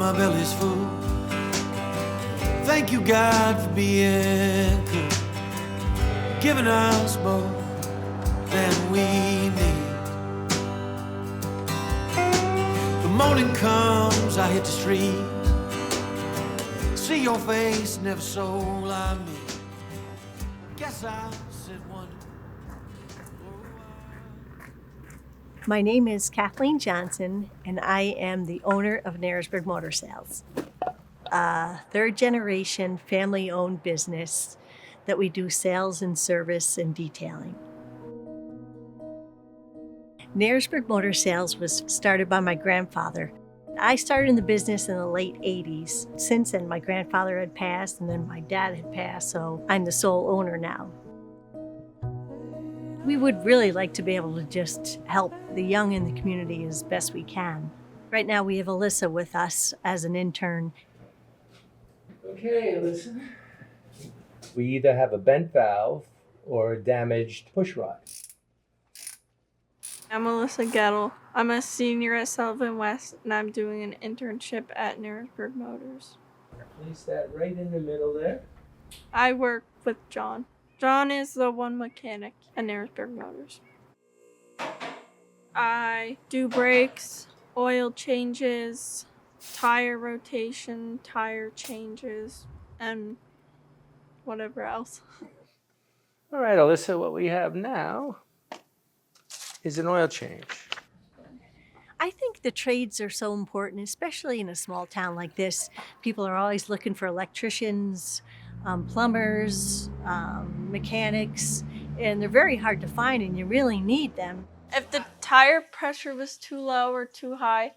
my belly's full. Thank you, God, for being good, giving us more than we need. The morning comes, I hit the street, see your face, never so like me. Guess I said wonder. My name is Kathleen Johnson, and I am the owner of Narrowsburg Motor Sales, a third-generation family-owned business that we do sales and service and detailing. Narrowsburg Motor Sales was started by my grandfather. I started in the business in the late 80s. Since then, my grandfather had passed, and then my dad had passed, so I'm the sole owner now. We would really like to be able to just help the young in the community as best we can. Right now, we have Alyssa with us as an intern. Okay, Alyssa. We either have a bent valve or a damaged push rod. I'm Alyssa Gettel. I'm a senior at Sullivan West, and I'm doing an internship at Narrowsburg Motors. Place that right in the middle there. I work with John. John is the one mechanic at Narrowsburg Motors. I do brakes, oil changes, tire rotation, tire changes, and whatever else. All right, Alyssa, what we have now is an oil change. I think the trades are so important, especially in a small town like this. People are always looking for electricians, plumbers, mechanics, and they're very hard to find, and you really need them. If the tire pressure was too low or too high,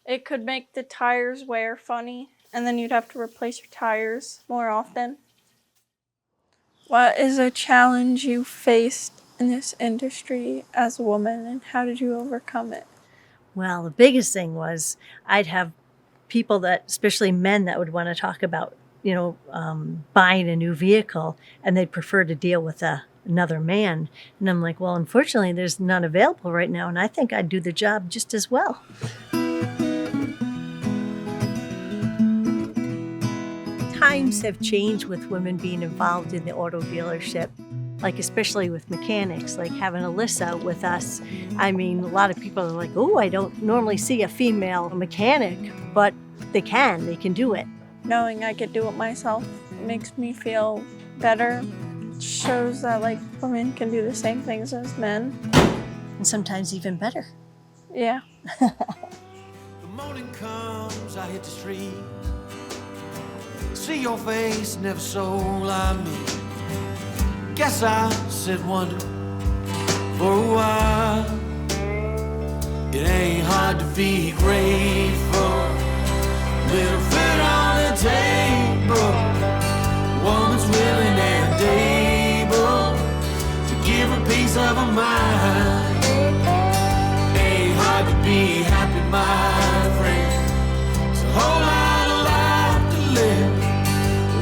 it could make the tires wear funny, and then you'd have to replace your tires more often. What is a challenge you faced in this industry as a woman, and how did you overcome it? Well, the biggest thing was I'd have people that, especially men, that would want to talk about, buying a new vehicle, and they'd prefer to deal with another man. And I'm like, well, unfortunately, there's none available right now, and I think I'd do the job just as well. Times have changed with women being involved in the auto dealership, like especially with mechanics, like having Alyssa with us. I mean, a lot of people are like, oh, I don't normally see a female mechanic, but they can do it. Knowing I could do it myself makes me feel better. It shows that women can do the same things as men. And sometimes even better. Yeah. The morning comes, I hit the street, see your face, never so like me. Guess I said wonder for a while. It ain't hard to be grateful. Little food on the table, woman's willing and able to give a piece of her mind. Ain't hard to be happy, my friend. It's a whole lot of life to live.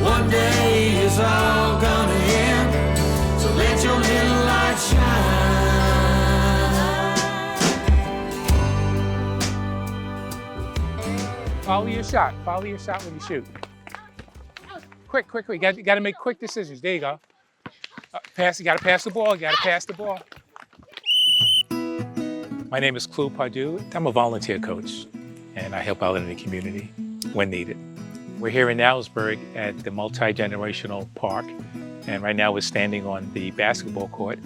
One day it's all gonna end, so let your little light shine. Follow your shot. Follow your shot when you shoot. Quick. You got to make quick decisions. There you go. You got to pass the ball. My name is Klu Padu. I'm a volunteer coach, and I help out in the community when needed. We're here in Narrowsburg at the multi-generational park, and right now we're standing on the basketball court,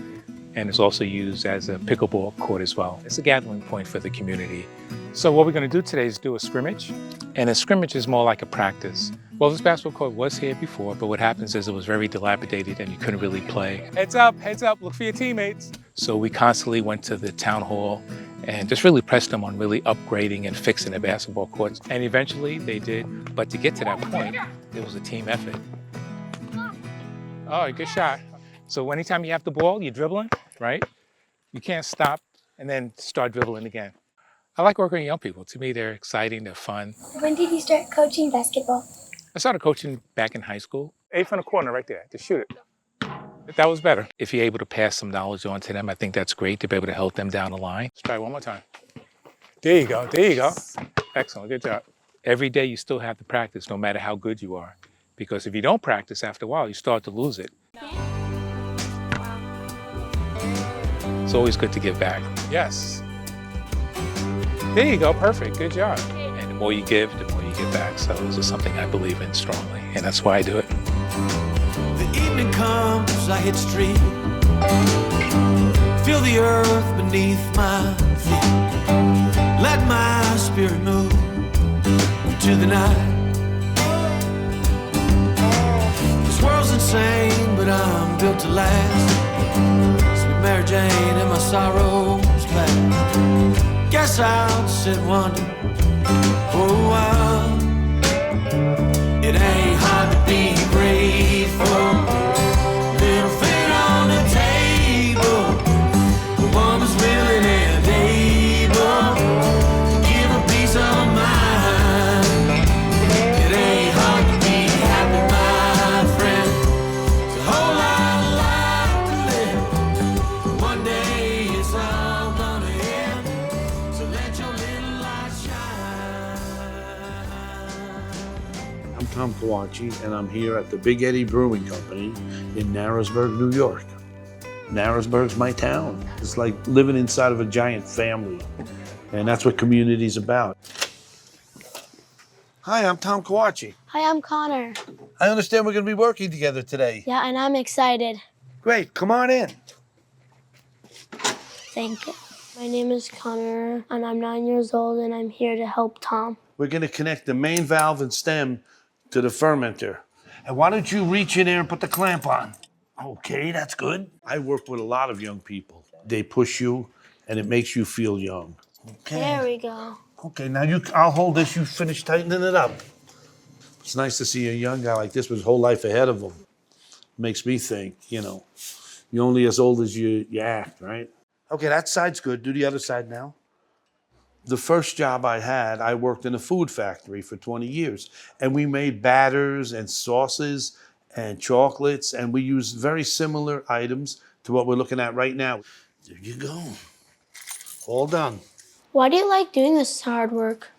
and it's also used as a pickleball court as well. It's a gathering point for the community. So what we're going to do today is do a scrimmage, and a scrimmage is more like a practice. Well, this basketball court was here before, but what happens is it was very dilapidated and you couldn't really play. Heads up, look for your teammates. So we constantly went to the town hall and just really pressed them on really upgrading and fixing the basketball courts. And eventually they did, but to get to that point, it was a team effort. Oh, good shot. So anytime you have the ball, you're dribbling, right? You can't stop and then start dribbling again. I like working with young people. To me, they're exciting, they're fun. When did you start coaching basketball? I started coaching back in high school. 8 from the corner right there, just shoot it. That was better. If you're able to pass some knowledge on to them, I think that's great to be able to help them down the line. Let's try one more time. There you go. Excellent, good job. Every day you still have to practice, no matter how good you are. Because if you don't practice, after a while, you start to lose it. It's always good to give back. Yes. There you go, perfect, good job. And the more you give, the more you give back. So this is something I believe in strongly, and that's why I do it. The evening comes, I hit street. Feel the earth beneath my feet. Let my spirit move to the night. This world's insane, but I'm built to last. Sweet Mary Jane and my sorrows past. Guess I'll sit wondering for a while. It ain't hard to be grateful. Little food on the table. A woman's willing and able to give a piece of mind. It ain't hard to be happy, my friend. It's a whole lot of life to live. One day it's all gonna end. So let your little light shine. I'm Tom Coacci, and I'm here at the Big Eddie Brewing Company in Narrowsburg, New York. Narrowsburg's my town. It's like living inside of a giant family, and that's what community's about. Hi, I'm Tom Coacci. Hi, I'm Connor. I understand we're going to be working together today. Yeah, and I'm excited. Great, come on in. Thank you. My name is Connor, and I'm 9 years old, and I'm here to help Tom. We're going to connect the main valve and stem to the fermenter. And why don't you reach in there and put the clamp on? Okay, that's good. I work with a lot of young people. They push you, and it makes you feel young. Okay. There we go. Okay, now I'll hold this. You finish tightening it up. It's nice to see a young guy like this with his whole life ahead of him. Makes me think, you're only as old as you act, right? Okay, that side's good. Do the other side now. The first job I had, I worked in a food factory for 20 years. And we made batters and sauces and chocolates, and we used very similar items to what we're looking at right now. There you go. All done. Why do you like doing this hard work?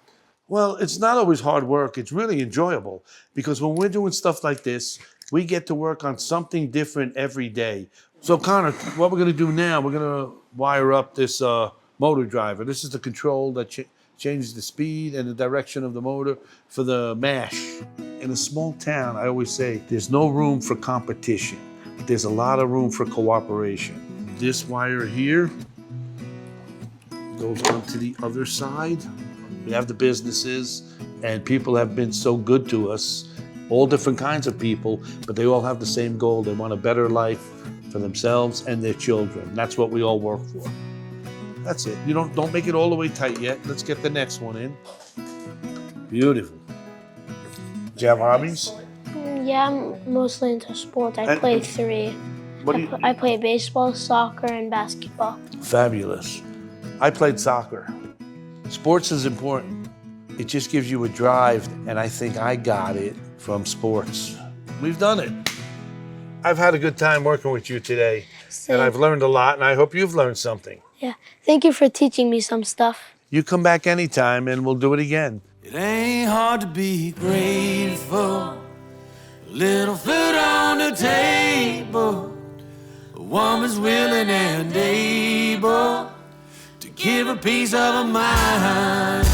Well, it's not always hard work. It's really enjoyable because when we're doing stuff like this, we get to work on something different every day. So, Connor, what we're going to do now, we're going to wire up this motor driver. This is the control that changes the speed and the direction of the motor for the mash. In a small town, I always say there's no room for competition, but there's a lot of room for cooperation. This wire here goes on to the other side. We have the businesses, and people have been so good to us, all different kinds of people, but they all have the same goal. They want a better life for themselves and their children. That's what we all work for. That's it. You don't make it all the way tight yet. Let's get the next one in. Beautiful. Do you have hobbies? Yeah, I'm mostly into sports. I play three. I play baseball, soccer, and basketball. Fabulous. I played soccer. Sports is important. It just gives you a drive, and I think I got it from sports. We've done it. I've had a good time working with you today, and I've learned a lot, and I hope you've learned something. Yeah, thank you for teaching me some stuff. You come back anytime, and we'll do it again. It ain't hard to be grateful. A little food on the table. A woman's willing and able to give a piece of her mind.